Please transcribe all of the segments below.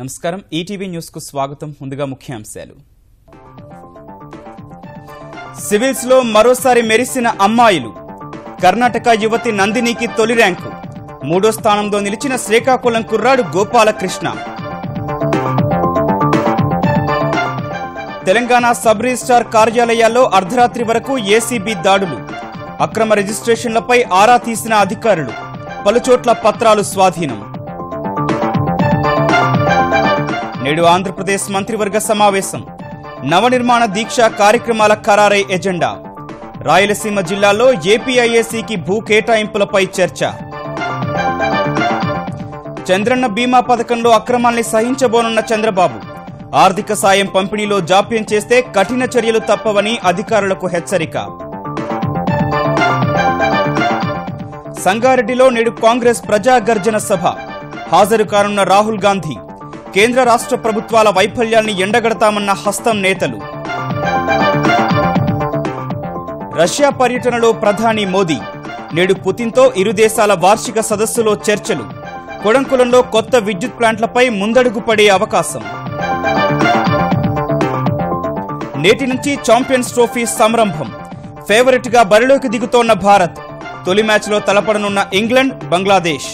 నమస్కారం ETV news కు స్వాగతం. ముందుగా ముఖ్యాంశాలు. సివిల్స్ లో మరోసారి మెరిసిన అమ్మాయిలు. కర్ణాటక యువతి నందినికి తొలి ర్యాంకు. 3వ స్థానంలో నిలిచిన శ్రీకాకుళం కుర్రాడు గోపాలకృష్ణ. తెలంగాణ సబ్ రిజిస్ట్రార్ కార్యాలయాల్లో అర్ధరాత్రి వరకు ఏసీబీ దాడులు. అక్రమ రిజిస్ట్రేషన్లపై ఆరా తీసిన అధికారులు. పలుచోట్ల పత్రాలు స్వాధీనం. నేడు ఆంధ్రప్రదేశ్ మంత్రివర్గ సమావేశం. నవనిర్మాణ దీక్ష కార్యక్రమాల ఖరారై ఎజెండా. రాయలసీమ జిల్లాలో ఏపీఐఏసీకి భూ కేటాయింపులపై చర్చ. చంద్రన్న బీమా పథకంలో అక్రమాల్ని సహించబోనున్న చంద్రబాబు. ఆర్థిక సాయం పంపిణీలో జాప్యం చేస్తే కఠిన చర్యలు తప్పవని అధికారులకు హెచ్చరిక. సంగారెడ్డిలో నేడు కాంగ్రెస్ ప్రజాగర్జన సభ. హాజరు కానున్న రాహుల్ గాంధీ. కేంద్ర రాష్ట్ర ప్రభుత్వాల వైఫల్యాన్ని ఎండగడతామన్న హస్తం నేతలు. రష్యా పర్యటనలో ప్రధాని మోదీ. నేడు పుతిన్తో ఇరు దేశాల వార్షిక సదస్సులో చర్చలు. కొడంకులంలో కొత్త విద్యుత్ ప్లాంట్లపై ముందడుగు పడే అవకాశం. నేటి నుంచి ఛాంపియన్స్ ట్రోఫీ సంరంభం. ఫేవరెట్ గా బరిలోకి దిగుతోన్న భారత్. తొలి మ్యాచ్లో తలపడనున్న ఇంగ్లాండ్, బంగ్లాదేశ్.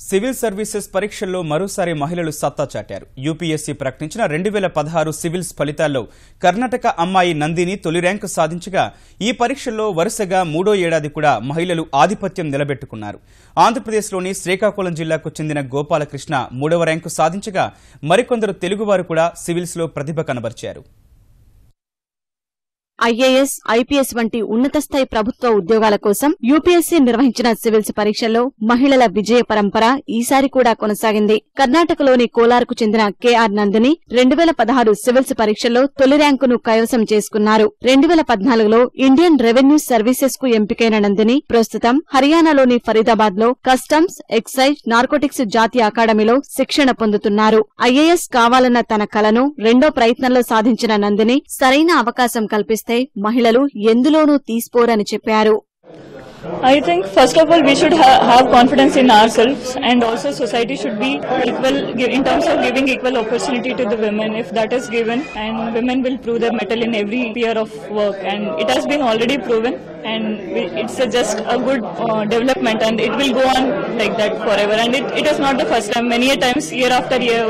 సివిల్ సర్వీసెస్ పరీక్షల్లో మరోసారి మహిళలు సత్తా చాటారు. యూపీఎస్సీ ప్రకటించిన 2016 సివిల్స్ ఫలితాల్లో కర్ణాటక అమ్మాయి నందిని తొలి ర్యాంకు సాధించగా ఈ పరీక్షల్లో వరుసగా 3వ ఏడాది కూడా మహిళలు ఆధిపత్యం నిలబెట్టుకున్నారు. ఆంధ్రప్రదేశ్లోని శ్రీకాకుళం జిల్లాకు చెందిన గోపాలకృష్ణ 3వ ర్యాంకు సాధించగా మరికొందరు తెలుగువారు కూడా సివిల్స్లో ప్రతిభ కనబర్చారు. ఐఏఎస్, ఐపీఎస్ వంటి ఉన్నత స్థాయి ప్రభుత్వ ఉద్యోగాల కోసం యూపీఎస్సీ నిర్వహించిన సివిల్స్ పరీక్షల్లో మహిళల విజయ పరంపర ఈసారి కూడా కొనసాగింది. కర్ణాటకలోని కోలార్కు చెందిన కేఆర్ నందిని 2016 సివిల్స్ పరీక్షల్లో తొలి ర్యాంకును కైవసం చేసుకున్నారు. 2014లో ఇండియన్ రెవెన్యూ సర్వీసెస్ కు ఎంపికైన నందిని ప్రస్తుతం హర్యానాలోని ఫరీదాబాద్ లో కస్టమ్స్, ఎక్సైజ్, నార్కోటిక్స్ జాతీయ అకాడమీలో శిక్షణ పొందుతున్నారు. ఐఏఎస్ కావాలన్న తన కలను రెండో ప్రయత్నంలో సాధించిన నందిని సరైన అవకాశం కల్పిస్తే మహిళలు ఎందులోనూ తీసుకోరని చెప్పారు. I think first of all we should have confidence in ourselves, and also society should be equal in terms of giving equal opportunity to the women. If that is given, and women will prove their mettle in every sphere of work, and it has been already proven, and it's just a good development, and it will go on like that forever. And it is not the first time. Many a times, year after year,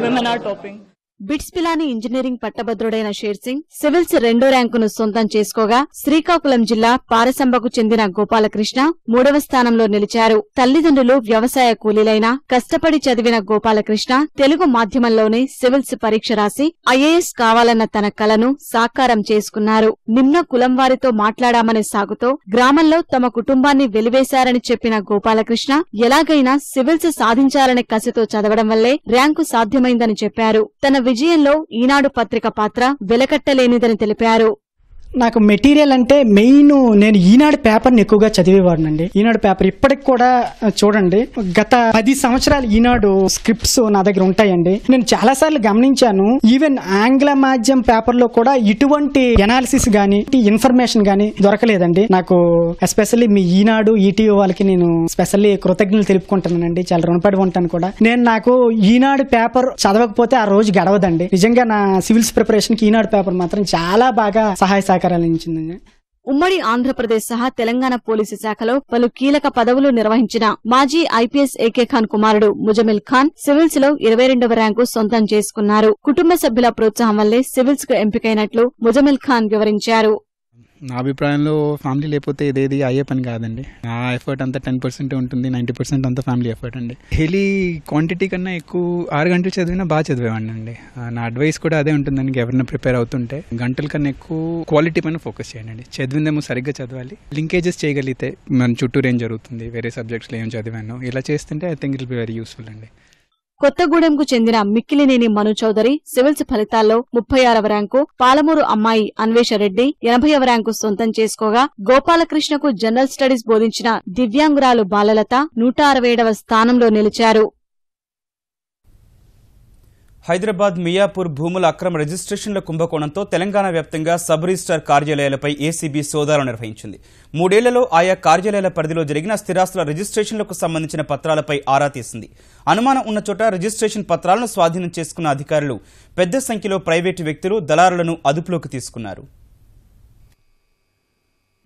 women are topping. BITS Pilani engineering పట్టభద్రుడైన Sher Singh civils 2వ ర్యాంకును సొంతం చేసుకోగా శ్రీకాకుళం జిల్లా పారసంబకు చెందిన గోపాలకృష్ణ 3వ స్థానంలో నిలిచారు. తల్లిదండ్రులు వ్యవసాయ కూలీలైనా కష్టపడి చదివిన గోపాలకృష్ణ తెలుగు మాధ్యమంలోనే సివిల్స్ పరీక్ష రాసి ఐఏఎస్ కావాలన్న తన కలను సాకారం చేసుకున్నారు. నిమ్న కులం వారితో మాట్లాడామనే సాగుతో గ్రామంలో తమ కుటుంబాన్ని వెలివేశారని చెప్పిన గోపాలకృష్ణ ఎలాగైనా సివిల్స్ సాధించాలనే కసితో చదవడం వల్లే ర్యాంకు సాధ్యమైందని చెప్పారు. తన విజయంలో ఈనాడు పత్రిక పాత్ర వెలకట్టలేనిదని తెలిపారు. నాకు మెటీరియల్ అంటే మెయిన్ నేను ఈనాడు పేపర్ని ఎక్కువగా చదివేవాడినండి. ఈనాడు పేపర్ ఇప్పటికి కూడా చూడండి, గత 10 సంవత్సరాలు ఈనాడు స్క్రిప్ట్స్ నా దగ్గర ఉంటాయండి. నేను చాలా సార్లు గమనించాను, ఈవెన్ ఆంగ్ల మాధ్యం పేపర్ లో కూడా ఇటువంటి ఎనాలిసిస్ గానీ ఇన్ఫర్మేషన్ గానీ దొరకలేదండి. నాకు ఎస్పెషల్లీ మీ ఈనాడు, ఈటీవీ వాళ్ళకి నేను స్పెషల్లీ కృతజ్ఞతలు తెలుపుకుంటున్నానండి. చాలా రుణపడి ఉంటాను కూడా. నాకు ఈనాడు పేపర్ చదవకపోతే ఆ రోజు గడవదండి. నిజంగా నా సివిల్స్ ప్రిపరేషన్ కి ఈనాడు పేపర్ మాత్రం చాలా బాగా సహాయ ఉమ్మడి ఆంధ్రప్రదేశ్ సహా తెలంగాణ పోలీసు శాఖలో పలు కీలక పదవులు నిర్వహించిన మాజీ ఐపీఎస్ ఏకే ఖాన్ కుమారుడు ముజమిల్ ఖాన్ సివిల్స్ లో 22వ ర్యాంకు సొంతం చేసుకున్నారు. కుటుంబ సభ్యుల ప్రోత్సాహం వల్లే సివిల్స్ కు ఎంపికైనట్లు ముజమిల్ ఖాన్ వివరించారు. నా అభిప్రాయంలో ఫ్యామిలీ లేకపోతే ఇదేది అయ్యే పని కాదండి. నా ఎఫర్ట్ అంతా 10% ఉంటుంది, 90% అంతా ఫ్యామిలీ ఎఫర్ట్ అండి. డైలీ క్వాంటిటీ కన్నా ఎక్కువ 6 గంటలు చదివినా బాగా చదివేవాడిని అండి. నా అడ్వైస్ కూడా అదే ఉంటుందండి. ఎవరైనా ప్రిపేర్ అవుతుంటే గంటల కన్నా ఎక్కువ క్వాలిటీ పైన ఫోకస్ చేయండి. చదివిందేమో సరిగ్గా చదవాలి. లింకేజెస్ చేయగలిగితే మన చుట్టూరు ఏం జరుగుతుంది, వేరే సబ్జెక్ట్స్లో ఏం చదివాను, ఇలా చేస్తుంటే I think it will be very useful అండి. కొత్తగూడెంకు చెందిన మిక్కిలినేని మను చౌదరి సివిల్స్ ఫలితాల్లో 36వ ర్యాంకు, పాలమూరు అమ్మాయి అన్వేషరెడ్డి 80వ ర్యాంకు సొంతం చేసుకోగా గోపాలకృష్ణకు జనరల్ స్టడీస్ బోధించిన దివ్యాంగురాలు బాలలత 167వ స్థానంలో నిలిచారు. హైదరాబాద్ మియాపూర్ భూముల అక్రమ రిజిస్ట్రేషన్ల కుంభకోణంతో తెలంగాణ వ్యాప్తంగా సబ్ రిజిస్ట్రార్ కార్యాలయాలపై ఏసీబీ సోదాలు నిర్వహించింది. 3 ఏళ్లలో ఆయా కార్యాలయాల పరిధిలో జరిగిన స్థిరాస్తుల రిజిస్ట్రేషన్లకు సంబంధించిన పత్రాలపై ఆరా తీసింది. అనుమానం ఉన్న చోట రిజిస్ట్రేషన్ పత్రాలను స్వాధీనం చేసుకున్న అధికారులు పెద్ద సంఖ్యలో ప్రైవేటు వ్యక్తులు, దళారులను అదుపులోకి తీసుకున్నారు.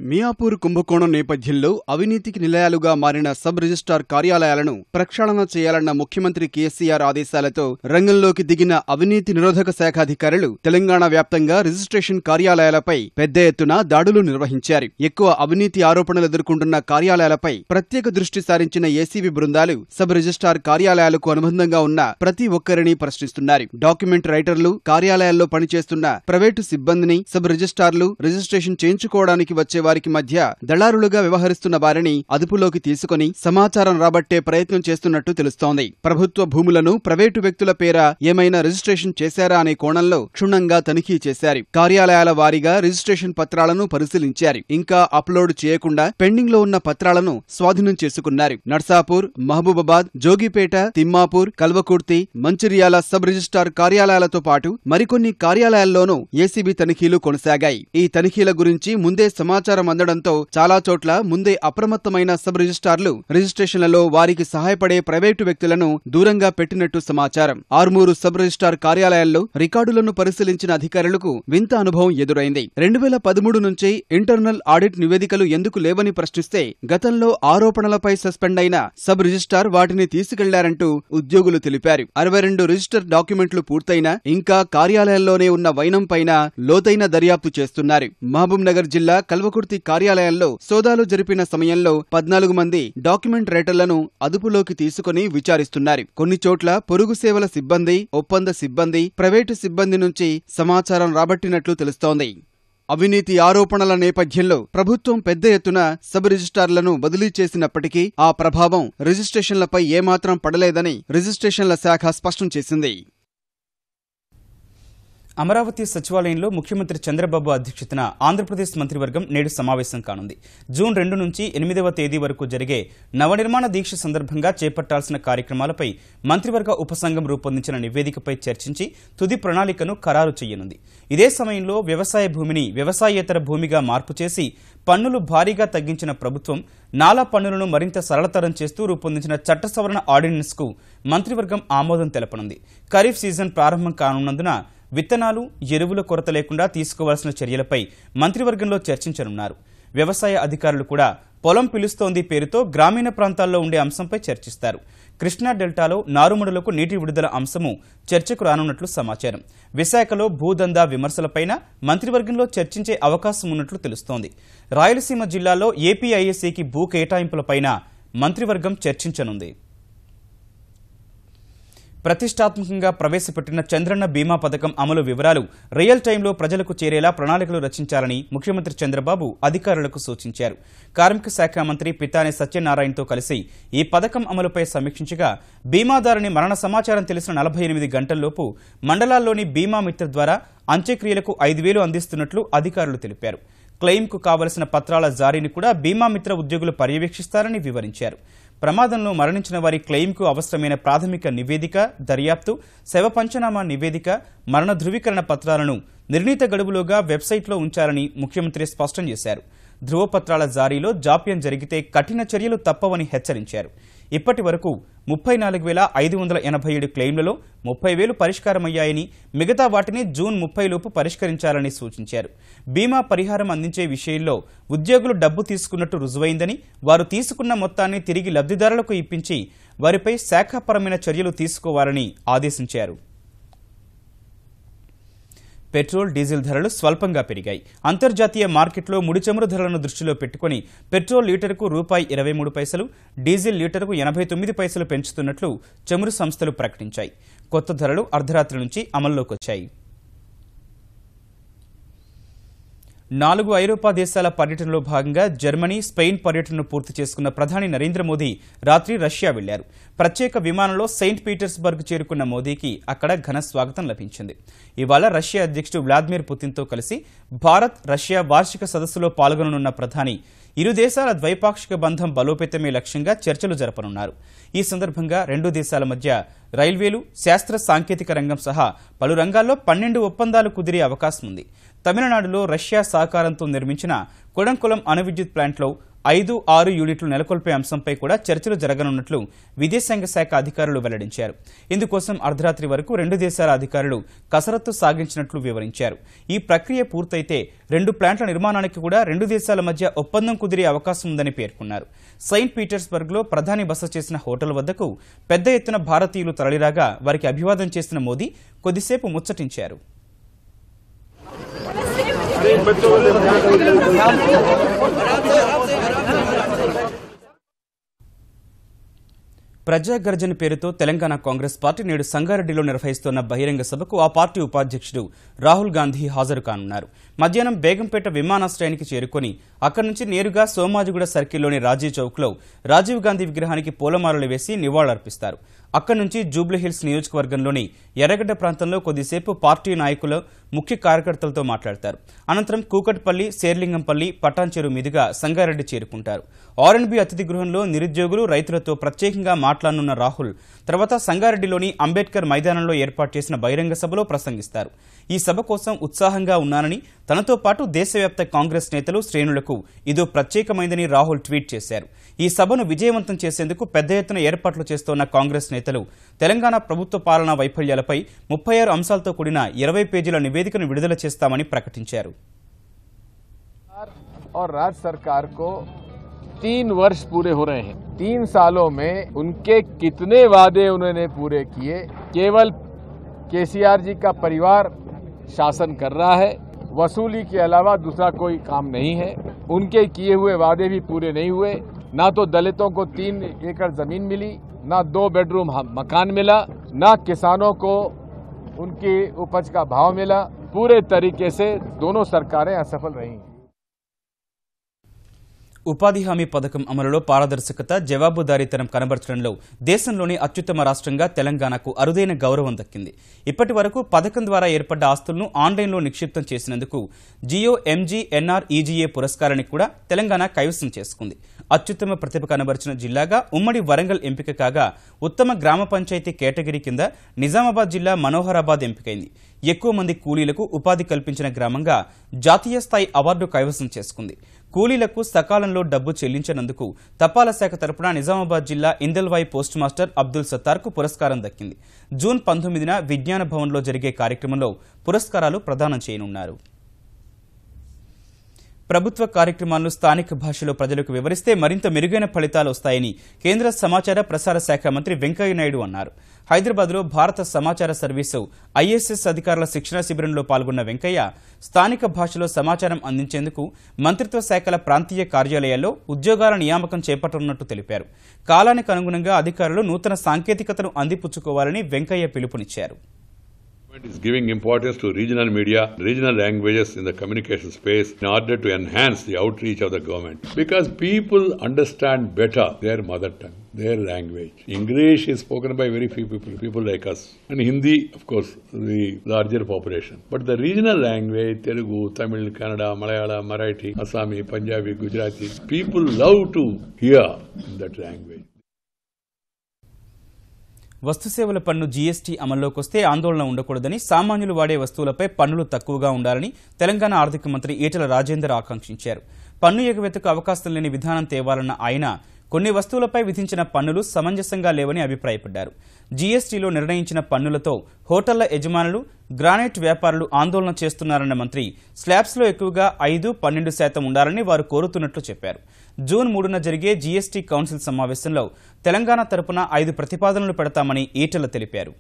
మియాపూర్ కుంభకోణం నేపథ్యంలో అవినీతికి నిలయాలుగా మారిన సబ్ రిజిస్ట్రార్ కార్యాలయాలను ప్రక్షాళన చేయాలన్న ముఖ్యమంత్రి కేసీఆర్ ఆదేశాలతో రంగంలోకి దిగిన అవినీతి నిరోధక శాఖ అధికారులు తెలంగాణ వ్యాప్తంగా రిజిస్ట్రేషన్ కార్యాలయాలపై పెద్ద ఎత్తున దాడులు నిర్వహించారు. ఎక్కువ అవినీతి ఆరోపణలు ఎదుర్కొంటున్న కార్యాలయాలపై ప్రత్యేక దృష్టి సారించిన ఏసీబీ బృందాలు సబ్ రిజిస్ట్రార్ కార్యాలయాలకు అనుబంధంగా ఉన్న ప్రతి ఒక్కరిని ప్రశ్నిస్తున్నారు. డాక్యుమెంట్ రైటర్లు, కార్యాలయాల్లో పనిచేస్తున్న ప్రైవేటు సిబ్బందిని, సబ్ రిజిస్ట్రార్లు రిజిస్ట్రేషన్ చేయించుకోవడానికి వచ్చే వారికి మధ్య దళారులుగా వ్యవహరిస్తున్న వారిని అదుపులోకి తీసుకుని సమాచారం రాబట్టే ప్రయత్నం చేస్తున్నట్టు తెలుస్తోంది. ప్రభుత్వ భూములను ప్రైవేటు వ్యక్తుల పేర ఏమైనా రిజిస్ట్రేషన్ చేశారా అనే కోణంలో క్షుణ్ణంగా తనిఖీ చేశారు. కార్యాలయాల వారీగా రిజిస్ట్రేషన్ పత్రాలను పరిశీలించారు. ఇంకా అప్లోడ్ చేయకుండా పెండింగ్ లో ఉన్న పత్రాలను స్వాధీనం చేసుకున్నారు. నర్సాపూర్, మహబూబాబాద్, జోగిపేట, తిమ్మాపూర్, కల్వకుర్తి, మంచిర్యాల సబ్ రిజిస్ట్రార్ కార్యాలయాలతో పాటు మరికొన్ని కార్యాలయాల్లోనూ ఏసీబీ తనిఖీలు కొనసాగాయి. ఈ తనిఖీల గురించి ముందే సమాచారం అందడంతో చాలా చోట్ల ముందే అప్రమత్తమైన సబ్ రిజిస్ట్రార్లు రిజిస్ట్రేషన్లలో వారికి సహాయపడే ప్రైవేటు వ్యక్తులను దూరంగా పెట్టినట్టు సమాచారం. ఆర్మూరు సబ్ రిజిస్ట్రార్ కార్యాలయాల్లో రికార్డులను పరిశీలించిన అధికారులకు వింత అనుభవం ఎదురైంది. 2013 నుంచి ఇంటర్నల్ ఆడిట్ నివేదికలు ఎందుకు లేవని ప్రశ్నిస్తే గతంలో ఆరోపణలపై సస్పెండ్ అయిన సబ్ రిజిస్ట్రార్ వాటిని తీసుకెళ్లారంటూ ఉద్యోగులు తెలిపారు. 62 రిజిస్టర్ డాక్యుమెంట్లు పూర్తయినా ఇంకా కార్యాలయాల్లోనే ఉన్న వైనం పైన లోతైన దర్యాప్తు చేస్తున్నారు. మహబూబ్ నగర్ జిల్లా కల్వకుర్తి కార్యాలయంలో సోదాలు జరిపిన సమయంలో 14 మంది డాక్యుమెంట్ రైటర్లను అదుపులోకి తీసుకుని విచారిస్తున్నారు. కొన్ని చోట్ల పొరుగు సేవల సిబ్బంది, ఒప్పంద సిబ్బంది, ప్రైవేటు సిబ్బంది నుంచి సమాచారం రాబట్టినట్లు తెలుస్తోంది. అవినీతి ఆరోపణల నేపథ్యంలో ప్రభుత్వం పెద్ద ఎత్తున సబ్ రిజిస్ట్రార్లను బదిలీ చేసినప్పటికీ ఆ ప్రభావం రిజిస్ట్రేషన్లపై ఏమాత్రం పడలేదని రిజిస్ట్రేషన్ల శాఖ స్పష్టం చేసింది. అమరావతి సచివాలయంలో ముఖ్యమంత్రి చంద్రబాబు అధ్యక్షతన ఆంధ్రప్రదేశ్ మంత్రివర్గం నేడు సమావేశం కానుంది. జూన్ 2 నుంచి 8వ తేదీ వరకు జరిగే నవనిర్మాణ దీక్ష సందర్భంగా చేపట్టాల్సిన కార్యక్రమాలపై మంత్రివర్గ ఉపసంఘం రూపొందించిన నివేదికపై చర్చించి తుది ప్రణాళికను ఖరారు చేయనుంది. ఇదే సమయంలో వ్యవసాయ భూమిని వ్యవసాయేతర భూమిగా మార్పు చేసి పన్నులు భారీగా తగ్గించిన ప్రభుత్వం నాలా పన్నులను మరింత సరళతరం చేస్తూ రూపొందించిన చట్ట సవరణ ఆర్డినెన్స్ కు మంత్రివర్గం ఆమోదం తెలపనుంది. ఖరీఫ్ సీజన్ ప్రారంభం కానున్నందున విత్తనాలు, ఎరువుల కొరత లేకుండా తీసుకోవాల్సిన చర్యలపై మంత్రివర్గంలో చర్చించనున్నారు. వ్యవసాయ అధికారులు కూడా పొలం పిలుస్తోంది పేరుతో గ్రామీణ ప్రాంతాల్లో ఉండే అంశంపై చర్చిస్తారు. కృష్ణా డెల్టాలో నారుమడులకు నీటి విడుదల అంశము చర్చకు రానున్నట్లు సమాచారం. విశాఖలో భూదందా విమర్శలపైన మంత్రివర్గంలో చర్చించే అవకాశం ఉన్నట్లు తెలుస్తోంది. రాయలసీమ జిల్లాలో ఏపీఐఎస్సీకి భూ కేటాయింపులపైన మంత్రివర్గం చర్చించనుంది. ప్రతిష్టాత్మకంగా ప్రవేశపెట్టిన చంద్రన్న బీమా పథకం అమలు వివరాలు రియల్ టైంలో ప్రజలకు చేరేలా ప్రణాళికలు రచించాలని ముఖ్యమంత్రి చంద్రబాబు అధికారులకు సూచించారు. కార్మిక శాఖ మంత్రి పితాని సత్యనారాయణతో కలిసి ఈ పథకం అమలుపై సమీక్షించగా బీమాదారుని మరణ సమాచారం తెలిసిన 48 గంటల్లోపు మండలాల్లోని బీమా మిత్ర ద్వారా అంత్యక్రియలకు 5,000 అందిస్తున్నట్లు అధికారులు తెలిపారు. క్లెయిమ్కు కావలసిన పత్రాల జారీని కూడా బీమా మిత్ర ఉద్యోగులు పర్యవేక్షిస్తారని వివరించారు. ప్రమాదంలో మరణించిన వారి క్లెయిమ్కు అవసరమైన ప్రాథమిక నివేదిక, దర్యాప్తు, శవ పంచనామా నివేదిక, మరణ ధృవీకరణ పత్రాలను నిర్ణీత గడువులోగా వెబ్సైట్లో ఉంచాలని ముఖ్యమంత్రి స్పష్టం చేశారు. ధృవపత్రాల జారీలో జాప్యం జరిగితే కఠిన చర్యలు తప్పవని హెచ్చరించారు. ఇప్పటి వరకు 34,587 క్లెయిమ్లలో 30,000 పరిష్కారమయ్యాయని, మిగతా వాటిని జూన్ 30 లోపు పరిష్కరించాలని సూచించారు. బీమా పరిహారం అందించే విషయంలో ఉద్యోగులు డబ్బు తీసుకున్నట్టు రుజువైందని, వారు తీసుకున్న మొత్తాన్ని తిరిగి లబ్ధిదారులకు ఇప్పించి వారిపై శాఖాపరమైన చర్యలు తీసుకోవాలని ఆదేశించారు. పెట్రోల్, డీజిల్ ధరలు స్వల్పంగా పెరిగాయి. అంతర్జాతీయ మార్కెట్లో ముడి చమురు ధరలను దృష్టిలో పెట్టుకుని పెట్రోల్ లీటరుకు ₹23, డీజిల్ లీటరుకు 89 పైసలు పెంచుతున్నట్లు చమురు సంస్థలు ప్రకటించాయి. కొత్త ధరలు అర్ధరాత్రి నుంచి అమల్లోకి వచ్చాయి. 4 ఐరోపా దేశాల పర్యటనలో భాగంగా జర్మనీ, స్పెయిన్ పర్యటనను పూర్తి చేసుకున్న ప్రధాని నరేంద్ర మోదీ రాత్రి రష్యా వెళ్లారు. ప్రత్యేక విమానంలో సెయింట్ పీటర్స్బర్గ్ చేరుకున్న మోదీకి అక్కడ ఘన స్వాగతం లభించింది. ఇవాళ రష్యా అధ్యక్షుడు వ్లాదిమిర్ పుతిన్తో కలిసి భారత్, రష్యా వార్షిక సదస్సులో పాల్గొననున్న ప్రధాని ఇరు దేశాల ద్వైపాక్షిక బంధం బలోపేతమే లక్ష్యంగా చర్చలు జరపనున్నారు. ఈ సందర్భంగా రెండు దేశాల మధ్య రైల్వేలు, శాస్త్ర సాంకేతిక రంగం సహా పలు రంగాల్లో 12 ఒప్పందాలు కుదిరే అవకాశం ఉంది. తమిళనాడులో రష్యా సహకారంతో నిర్మించిన కొడంకులం అణు విద్యుత్ ప్లాంట్లో 5-6 యూనిట్లు నెలకొల్పే అంశంపై కూడా చర్చలు జరగనున్నట్లు విదేశాంగ శాఖ అధికారులు వెల్లడించారు. ఇందుకోసం అర్ధరాత్రి వరకు రెండు దేశాల అధికారులు కసరత్తు సాగించినట్లు వివరించారు. ఈ ప్రక్రియ పూర్తయితే 2 ప్లాంట్ల నిర్మాణానికి కూడా రెండు దేశాల మధ్య ఒప్పందం కుదిరే అవకాశం ఉందని పేర్కొన్నారు. సెయింట్ పీటర్స్బర్గ్లో ప్రధాని బస చేసిన హోటల్ వద్దకు పెద్ద ఎత్తున భారతీయులు తరలిరాగా వారికి అభివాదం చేసిన మోదీ కొద్దిసేపు ముచ్చటించారు. ప్రజాగర్జన పేరుతో తెలంగాణ కాంగ్రెస్ పార్టీ నేడు సంగారెడ్డిలో నిర్వహిస్తున్న బహిరంగ సభకు ఆ పార్టీ ఉపాధ్యక్షుడు రాహుల్ గాంధీ హాజరు కానున్నారు. మధ్యాహ్నం బేగంపేట విమానాశ్రయానికి చేరుకుని అక్కడి నుంచి నేరుగా సోమాజిగూడ సర్కిల్లోని రాజీవ్ చౌక్లో రాజీవ్ గాంధీ విగ్రహానికి పూలమాలలు వేసి నివాళులర్పిస్తారు. అక్కడి నుంచి జూబ్లీహిల్స్ నియోజకవర్గంలోని ఎర్రగడ్డ ప్రాంతంలో కొద్దిసేపు పార్టీ నాయకులు, ముఖ్య కార్యకర్తలతో మాట్లాడతారు. అనంతరం కూకట్పల్లి, శేర్లింగంపల్లి, పటాన్చెరు మీదుగా సంగారెడ్డి చేరుకుంటారు. ఆర్ఎండ్బి అతిథి గృహంలో నిరుద్యోగులు, రైతులతో ప్రత్యేకంగా మాట్లాడనున్న రాహుల్ తర్వాత సంగారెడ్డిలోని అంబేద్కర్ మైదానంలో ఏర్పాటు చేసిన బహిరంగ సభలో ప్రసంగిస్తారు. ఈ సభ కోసం ఉత్సాహంగా ఉన్నానని, తనతో పాటు దేశవ్యాప్త కాంగ్రెస్ నేతలు, శ్రేణులకు ఇదో ప్రత్యేకమైందని రాహుల్ ట్వీట్ చేశారు. ఈ సభను విజయవంతం చేసేందుకు పెద్ద ఎత్తున ఏర్పాట్లు చేస్తోన్న కాంగ్రెస్ నేతలు తెలంగాణ ప్రభుత్వ పాలనా వైఫల్యాలపై 36 అంశాలతో కూడిన 20 పేజీల నివేదికను విడుదల చేస్తామని ప్రకటించారు. और राज्य सरकार को 3 वर्ष पूरे हो रहे हैं. 3 सालों में उनके कितने वादे उन्होंने पूरे किए. केवल केसीआर जी का परिवार शासन कर रहा है. वसूली के अलावा दूसरा कोई काम नहीं है. उनके किए हुए वादे भी पूरे नहीं हुए. ना तो दलितों को 3 एकड़ जमीन मिली, ना 2 बेडरूम मकान मिला, ना किसानों को उनकी उपज का भाव मिला. पूरे तरीके से दोनों सरकारें असफल रही. ఉపాధి హామీ పథకం అమలులో పారదర్శకత, జవాబుదారీతనం కనబర్చడంలో దేశంలోని అత్యుత్తమ రాష్ట్రంగా తెలంగాణకు అరుదైన గౌరవం దక్కింది. ఇప్పటి వరకు పథకం ద్వారా ఏర్పడ్డ ఆస్తులను ఆన్లైన్లో నిక్షిప్తం చేసినందుకు జియో ఎంజీ ఎన్ఆర్ ఈజీఏ పురస్కారాన్ని కూడా తెలంగాణ కైవసం చేసుకుంది. అత్యుత్తమ ప్రతిభ కనబర్చిన జిల్లాగా ఉమ్మడి వరంగల్ ఎంపిక కాగా, ఉత్తమ గ్రామ పంచాయతీ కేటగిరీ కింద నిజామాబాద్ జిల్లా మనోహరాబాద్ ఎంపికైంది. ఎక్కువ మంది కూలీలకు ఉపాధి కల్పించిన గ్రామంగా జాతీయ స్థాయి అవార్డు కైవసం చేసుకుంది. కూలీలకు సకాలంలో డబ్బు చెల్లించినందుకు తపాలా శాఖ తరపున నిజామాబాద్ జిల్లా ఇందల్వాయి పోస్ట్ మాస్టర్ అబ్దుల్ సత్తార్కు పురస్కారం దక్కింది. జూన్ 19న విజ్ఞాన భవన్లో జరిగే కార్యక్రమంలో పురస్కారాలు ప్రదానం చేయనున్నారు. ప్రభుత్వ కార్యక్రమాలను స్థానిక భాషలో ప్రజలకు వివరిస్తే మరింత మెరుగైన ఫలితాలు వస్తాయని కేంద్ర సమాచార ప్రసార శాఖ మంత్రి వెంకయ్యనాయుడు అన్నారు. హైదరాబాద్లో భారత సమాచార సర్వీసు ఐఎస్ఎస్ అధికారుల శిక్షణ శిబిరంలో పాల్గొన్న వెంకయ్య స్థానిక భాషలో సమాచారం అందించేందుకు మంత్రిత్వ శాఖల ప్రాంతీయ కార్యాలయాల్లో ఉద్యోగాల నియామకం చేపట్టనున్నట్టు తెలిపారు. కాలానికి అనుగుణంగా అధికారులు నూతన సాంకేతికతను అందిపుచ్చుకోవాలని వెంకయ్య పిలుపునిచ్చారు. is giving importance to regional media, regional languages in the communication space in order to enhance the outreach of the government. Because people understand better their mother tongue, their language. English is spoken by very few people like us. And Hindi, of course, the larger population. But the regional language, Telugu, Tamil, Kannada, Malayalam, Marathi, Assami, Punjabi, Gujarati, people love to hear that language. వస్తుసేవల పన్ను GST అమల్లోకి వస్తే ఆందోళన ఉండకూడదని, సామాన్యులు వాడే వస్తువులపై పన్నులు తక్కువగా ఉండాలని తెలంగాణ ఆర్థిక మంత్రి ఈటెల రాజేందర్ ఆకాంక్షించారు. పన్ను ఎగవేతకు అవకాశం లేని విధానం తేవాలన్న ఆయన కొన్ని వస్తువులపై విధించిన పన్నులు సమంజసంగా లేవని అభిప్రాయపడ్డారు. జీఎస్టీలో నిర్ణయించిన పన్నులతో హోటళ్ల యజమానులు, గ్రానైట్ వ్యాపారులు ఆందోళన చేస్తున్నారన్న మంత్రి స్లాబ్స్లో ఎక్కువగా 5-12% ఉండాలని వారు కోరుతున్నట్లు చెప్పారు. జూన్ 3న జరిగే జీఎస్టీ కౌన్సిల్ సమావేశంలో తెలంగాణ తరపున 5 ప్రతిపాదనలు పెడతామని ఈటెల తెలిపారు.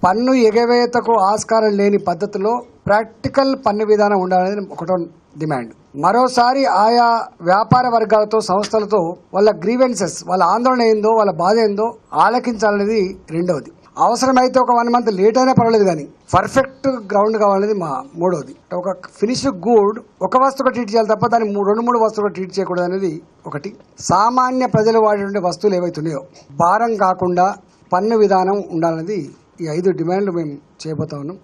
పన్ను ఎగవేతకు ఆస్కారం లేని పద్ధతిలో ప్రాక్టికల్ పన్ను విధానం ఉండాలనేది ఒకటో డిమాండ్. మరోసారి ఆయా వ్యాపార వర్గాలతో, సంస్థలతో వాళ్ళ గ్రీవెన్సెస్, వాళ్ళ ఆందోళన ఏందో, వాళ్ళ బాధ ఏందో ఆలకించాలనేది రెండవది. అవసరమైతే ఒక 1 month లేట్ అయినా పర్వాలేదు, కానీ పర్ఫెక్ట్ గ్రౌండ్ కావాలనేది మా మూడోది. ఒక ఫినిష్ గుడ్ ఒక వస్తువుగా ట్రీట్ చేయాలి తప్ప దాన్ని 2-3 వస్తువుగా ట్రీట్ చేయకూడదు అనేది ఒకటి. సామాన్య ప్రజలు వాడే వస్తువులు ఏవైతున్నాయో భారం కాకుండా పన్ను విధానం ఉండాలనేది ఈ 5 డిమాండ్లు మేము చేయబోతా ఉన్నాం.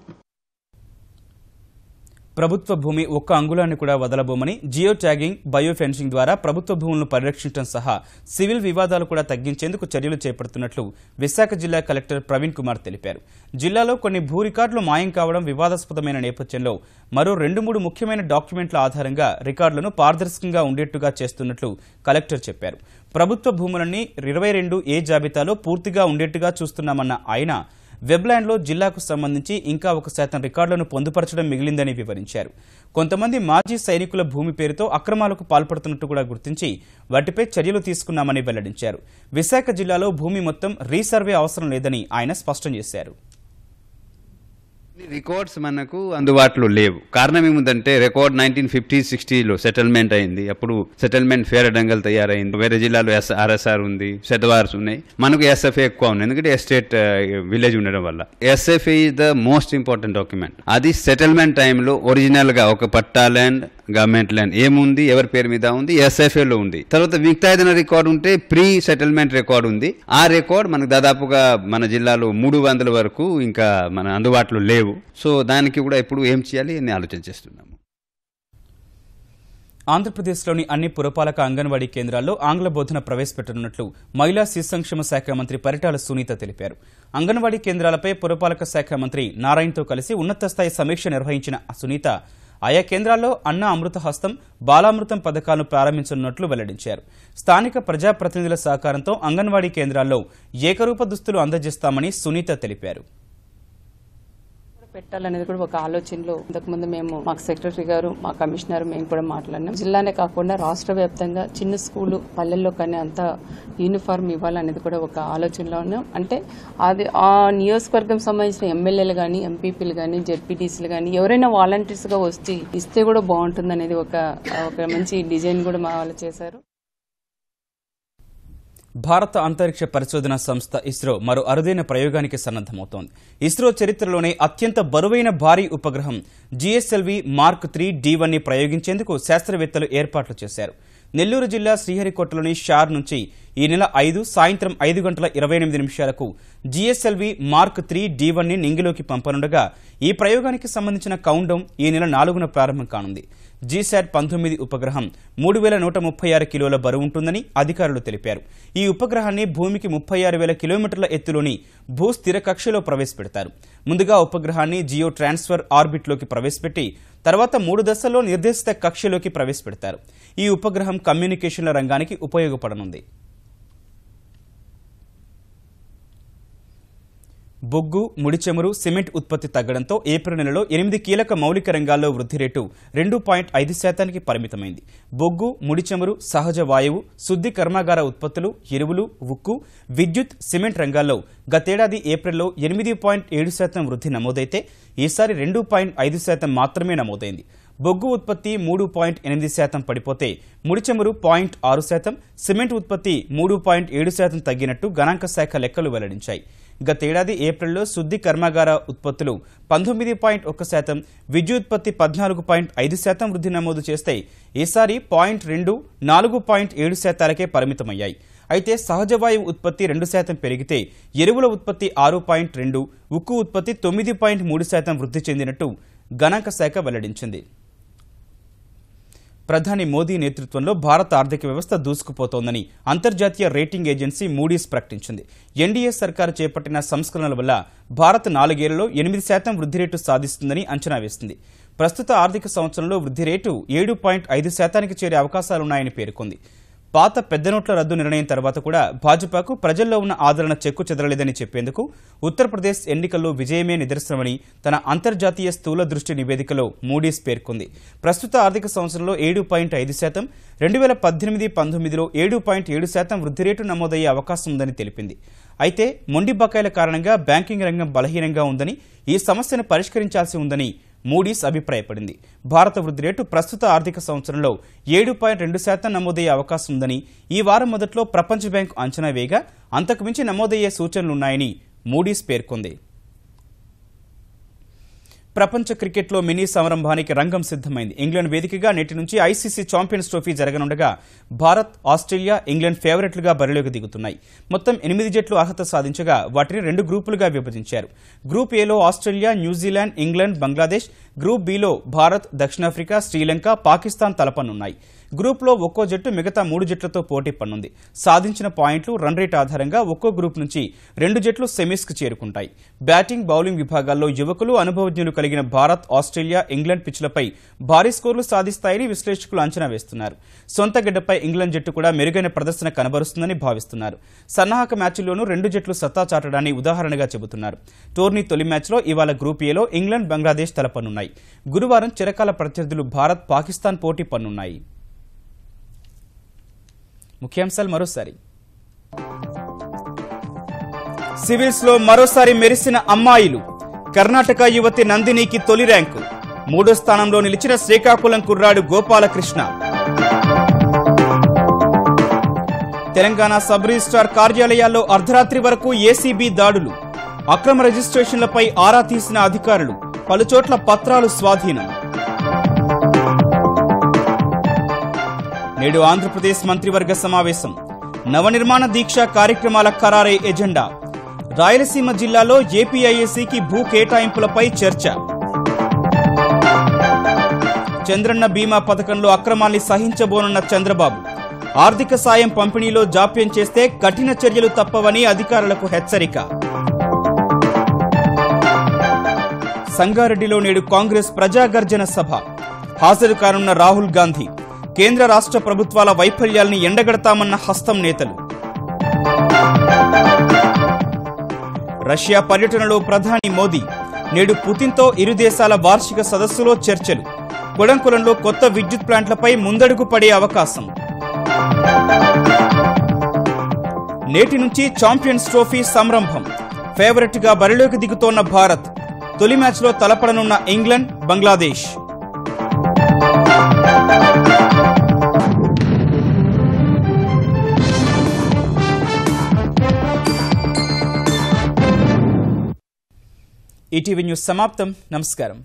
ప్రభుత్వ భూమి ఒక్క అంగుళాన్ని కూడా వదలబోమని, జియో ట్యాగింగ్, బయో ఫెన్సింగ్ ద్వారా ప్రభుత్వ భూములను పరిరక్షించడం సహా సివిల్ వివాదాలు కూడా తగ్గించేందుకు చర్యలు చేపడుతున్నట్లు విశాఖ జిల్లా కలెక్టర్ ప్రవీణ్ కుమార్ తెలిపారు. జిల్లాలో కొన్ని భూ రికార్డులు మాయం కావడం వివాదాస్పదమైన నేపథ్యంలో మరో 2-3 ముఖ్యమైన డాక్యుమెంట్ల ఆధారంగా రికార్డులను పారదర్శకంగా ఉండేట్టుగా చేస్తున్నట్లు కలెక్టర్ చెప్పారు. ప్రభుత్వ భూములన్నీ 22A జాబితాలో పూర్తిగా ఉండేట్టుగా చూస్తున్నామన్న ఆయన వెబ్లాండ్లో జిల్లాకు సంబంధించి ఇంకా 1% రికార్డులను పొందుపరచడం మిగిలిందని వివరించారు. కొంతమంది మాజీ సైనికుల భూమి పేరుతో అక్రమాలకు పాల్పడుతున్నట్టు కూడా గుర్తించి వాటిపై చర్యలు తీసుకున్నామని వెల్లడించారు. విశాఖ జిల్లాలో భూమి మొత్తం రీసర్వే అవసరం లేదని ఆయన స్పష్టం చేశారు. రికార్డ్స్ మనకు అందుబాటులో లేవు. కారణం ఏముందంటే రికార్డ్ 1950-60లో సెటిల్మెంట్ అయింది. అప్పుడు సెటిల్మెంట్ ఫేర్ డంగల్ తయారైంది. వేరే జిల్లాలో ఆర్ఎస్ఆర్ ఉంది, సెట్వార్స్ ఉన్నాయి. మనకు ఎస్ఎఫ్ఏ ఎక్కువ ఉంది, ఎందుకంటే ఎస్టేట్ విలేజ్ ఉండడం వల్ల. SFA is the most important document. అది సెటిల్మెంట్ టైంలో ఒరిజినల్ గా ఒక పట్టా ల్యాండ్, గవర్నమెంట్ ల్యాండ్ ఏముంది, ఎవరి పేరు మీద ఉంది, ఎస్ఎఫ్ఏలో ఉంది. తర్వాత మిగతా ఏదైనా రికార్డు ఉంటే ప్రీ సెటిల్మెంట్ రికార్డు ఉంది. ఆ రికార్డ్ మనకు దాదాపుగా మన జిల్లాలో 300 వరకు ఇంకా మన అందుబాటులో లేవు. సో దానికి కూడా ఇప్పుడు ఏం చేయాలి అని ఆలోచన చేస్తున్నాము. ఆంధ్రప్రదేశ్లోని అన్ని పురపాలక అంగన్వాడీ కేంద్రాల్లో ఆంగ్ల బోధన ప్రవేశపెట్టనున్నట్లు మహిళా శిశు సంక్షేమ శాఖ మంత్రి పరిటాల సునీత తెలిపారు. అంగన్వాడీ కేంద్రాలపై పురపాలక శాఖ మంత్రి నారాయణతో కలిసి ఉన్నత స్థాయి సమీక్ష నిర్వహించిన సునీత ఆయా కేంద్రాల్లో అన్న అమృత హస్తం, బాలామృతం పథకాలను ప్రారంభించనున్నట్లు వెల్లడించారు. స్థానిక ప్రజాప్రతినిధుల సహకారంతో అంగన్వాడీ కేంద్రాల్లో ఏకరూప దుస్తులు అందజేస్తామని సునీత తెలిపారు. పెట్టాలనేది కూడా ఒక ఆలోచనలో ఇంతకుముందు మేము మాకు సెక్రటరీ గారు, మా కమిషనర్, మేము కూడా మాట్లాడినాం. జిల్లానే కాకుండా రాష్ట్ర వ్యాప్తంగా చిన్న స్కూలు పల్లెల్లో కానీ అంతా యూనిఫామ్ ఇవ్వాలనేది కూడా ఒక ఆలోచనలో ఉన్నాం. అంటే అది ఆ నియోజకవర్గం సంబంధించిన ఎమ్మెల్యేలు కానీ, ఎంపీపీలు కానీ, జెడ్పీటీసీలు కానీ ఎవరైనా వాలంటీర్స్ గా వచ్చి ఇస్తే కూడా బాగుంటుంది అనేది ఒక మంచి డిజైన్ కూడా మా వాళ్ళు చేశారు. భారత అంతరిక్ష పరిశోధన సంస్థ ఇస్రో మరో అరుదైన ప్రయోగానికి సన్నద్దమవుతోంది. ఇస్రో చరిత్రలోనే అత్యంత బరువైన భారీ ఉపగ్రహం GSLV Mark 3 D1 ని ప్రయోగించేందుకు శాస్త్రవేత్తలు ఏర్పాట్లు చేశారు. నెల్లూరు జిల్లా శ్రీహరికోటలోని షార్ నుంచి ఈ నెల 5 సాయంత్రం 5:28 GSLV Mark 3 D1 ని నింగిలోకి పంపనుండగా ఈ ప్రయోగానికి సంబంధించిన కౌంట్డౌన్ ఈ నెల 4న ప్రారంభం కానుంది. GSAT-19 ఉపగ్రహం 3136 కిలోల బరువుంటుందని అధికారులు తెలిపారు. ఈ ఉపగ్రహాన్ని భూమికి 36,000 కిలోమీటర్ల ఎత్తులోని భూస్థిర కక్షలో ప్రవేశపెడతారు. ముందుగా ఉపగ్రహాన్ని జియో ట్రాన్స్ఫర్ ఆర్బిట్లోకి ప్రవేశపెట్టి తర్వాత 3 దశల్లో నిర్దేశిత కక్షలోకి ప్రవేశపెడతారు. ఈ ఉపగ్రహం కమ్యూనికేషన్ల రంగానికి ఉపయోగపడనుంది. బొగ్గు, ముడి చమురు, సిమెంట్ ఉత్పత్తి తగ్గడంతో ఏప్రిల్ నెలలో 8 కీలక మౌలిక రంగాల్లో వృద్ధి రేటు 2.5% పరిమితమైంది. బొగ్గు, ముడి చమురు, సహజ వాయువు, శుద్ధి కర్మాగార ఉత్పత్తులు, ఎరువులు, ఉక్కు, విద్యుత్, సిమెంట్ రంగాల్లో గతేడాది ఏప్రిల్లో 8.7% వృద్ధి నమోదైతే ఈసారి 2.5% మాత్రమే నమోదైంది. బొగ్గు ఉత్పత్తి 3.8% పడిపోతే ముడి చమురు 0.6%, సిమెంట్ ఉత్పత్తి 3.7% తగ్గినట్టు గణాంక శాఖ లెక్కలు వెల్లడించాయి. గతేడాది ఏప్రిల్లో శుద్ధి కర్మాగార ఉత్పత్తులు 19.1%, విద్యుత్పత్తి 14.5% వృద్ధి నమోదు చేస్తే ఈసారి 0.2, 4.7%కే పరిమితమయ్యాయి. అయితే సహజవాయువు ఉత్పత్తి 2% పెరిగితే ఎరువుల ఉత్పత్తి 6.2, ఉక్కు ఉత్పత్తి 9.3% వృద్ధి చెందినట్టు గణాంక శాఖ వెల్లడించింది. ప్రధాని మోదీ నేతృత్వంలో భారత ఆర్థిక వ్యవస్థ దూసుకుపోతోందని అంతర్జాతీయ రేటింగ్ ఏజెన్సీ మూడీస్ ప్రకటించింది. ఎన్డీఏ సర్కారు చేపట్టిన సంస్కరణల వల్ల భారత్ 4 ఏళ్లలో 8% వృద్ధి రేటు సాధిస్తుందని అంచనా వేసింది. ప్రస్తుత ఆర్థిక సంవత్సరంలో వృద్ధి రేటు 7.5%కి చేరే అవకాశాలున్నాయని పేర్కొంది. పాత పెద్ద నోట్ల రద్దు నిర్ణయం తర్వాత కూడా భాజపాకు ప్రజల్లో ఉన్న ఆదరణ చెక్కు చెదరలేదని చెప్పేందుకు ఉత్తరప్రదేశ్ ఎన్నికల్లో విజయమే నిదర్శనమని తన అంతర్జాతీయ స్థూల దృష్టి నివేదికలో మూడీస్ పేర్కొంది. ప్రస్తుత ఆర్థిక సంవత్సరంలో 7.5%, 2018-19లో 7.7% వృద్ధి రేటు నమోదయ్యే అవకాశం ఉందని తెలిపింది. అయితే మొండి బకాయిల కారణంగా బ్యాంకింగ్ రంగం బలహీనంగా ఉందని, ఈ సమస్యను పరిష్కరించాల్సి ఉందని మూడీస్ అభిప్రాయపడింది. భారత వృద్ధి రేటు ప్రస్తుత ఆర్థిక సంవత్సరంలో 7.2% నమోదయ్యే అవకాశం ఉందని ఈ వారం మొదట్లో ప్రపంచ బ్యాంకు అంచనా వేయగా అంతకుమించి నమోదయ్యే సూచనలున్నాయని మూడీస్ పేర్కొంది. ప్రపంచ క్రికెట్లో మినీ సంరంభానికి రంగం సిద్ధమైంది. ఇంగ్లాండ్ వేదికగా నేటి నుంచి ఐసీసీ ఛాంపియన్స్ ట్రోఫీ జరగనుండగా భారత్, ఆస్ట్రేలియా, ఇంగ్లాండ్ ఫేవరెట్లుగా బరిలోకి దిగుతున్నాయి. మొత్తం 8 జట్లు అర్హత సాధించగా వాటిని 2 గ్రూపులుగా విభజించారు. గ్రూప్ ఏలో Australia, New Zealand, England, Bangladesh, group below Bharat, దక్షిణాఫ్రికా, శ్రీలంక, పాకిస్తాన్ తలపనున్నాయి. గ్రూప్లో ఒక్కో జట్టు మిగతా 3 జట్లతో పోటీ పడనుంది. సాధించిన పాయింట్లు, రన్ రేట్ ఆధారంగా ఒక్కో గ్రూప్ నుంచి 2 జట్లు సెమీస్కు చేరుకుంటాయి. బ్యాటింగ్, బౌలింగ్ విభాగాల్లో యువకులు, అనుభవజ్ఞులు కలిగిన భారత్, ఆస్ట్రేలియా, ఇంగ్లాండ్ పిచ్లపై భారీ స్కోర్లు సాధిస్తాయని విశ్లేషకులు అంచనా వేస్తున్నారు. సొంత గడ్డపై ఇంగ్లాండ్ జట్టు కూడా మెరుగైన ప్రదర్శన కనబరుస్తుందని భావిస్తున్నారు. సన్నాహక మ్యాచ్ల్లోనూ 2 జట్లు సత్తా చాటడాన్ని ఉదాహరణగా చెబుతున్నారు. టోర్నీ తొలి మ్యాచ్లో ఇవాళ గ్రూప్ ఏలో ఇంగ్లాండ్, బంగ్లాదేశ్ తలపనున్నాయి. గురువారం చిరకాల ప్రత్యర్థులు భారత్, పాకిస్తాన్ పోటీ పడనున్నాయి. ముఖ్యాంశాలు మరోసారి. సివిల్స్ లో మరోసారి మెరిసిన అమ్మాయిలు. కర్ణాటక యువతి నందినికి తొలి ర్యాంకు. 3వ స్థానంలో నిలిచిన శ్రీకాకుళం కుర్రాడు గోపాలకృష్ణ. తెలంగాణ సబ్ రిజిస్ట్రార్ కార్యాలయాల్లో అర్ధరాత్రి వరకు ఏసీబీ దాడులు. అక్రమ రిజిస్ట్రేషన్లపై ఆరా తీసిన అధికారులు. పలుచోట్ల పత్రాలు స్వాధీనం. నేడు ఆంధ్రప్రదేశ్ మంత్రివర్గ సమావేశం. నవనిర్మాణ దీక్ష కార్యక్రమాల ఖరారై ఎజెండా. రాయలసీమ జిల్లాలో ఏపీఐఏసీకి భూ కేటాయింపులపై చర్చ. చంద్రన్న బీమా పథకంలో అక్రమాల్ని సహించబోనున్న చంద్రబాబు. ఆర్థిక సాయం పంపిణీలో జాప్యం చేస్తే కఠిన చర్యలు తప్పవని అధికారులకు హెచ్చరిక. సంగారెడ్డిలో నేడు కాంగ్రెస్ ప్రజాగర్జన సభ. హాజరు కానున్న రాహుల్ గాంధీ. కేంద్ర రాష్ట్ర ప్రభుత్వాల వైఫల్యాల్ని ఎండగడతామన్న హస్తం నేతలు. రష్యా పర్యటనలో ప్రధాని మోదీ. నేడు పుతిన్తో ఇరు దేశాల వార్షిక సదస్సులో చర్చలు. కొడంకులంలో కొత్త విద్యుత్ ప్లాంట్లపై ముందడుగు పడే అవకాశం. నేటి నుంచి ఛాంపియన్స్ ట్రోఫీ సంరంభం. ఫేవరెట్ గా బరిలోకి దిగుతోన్న భారత్. తొలి మ్యాచ్లో తలపడనున్న ఇంగ్లాండ్, బంగ్లాదేశ్. ఈటీవీ న్యూస్ సమాప్తం. నమస్కారం.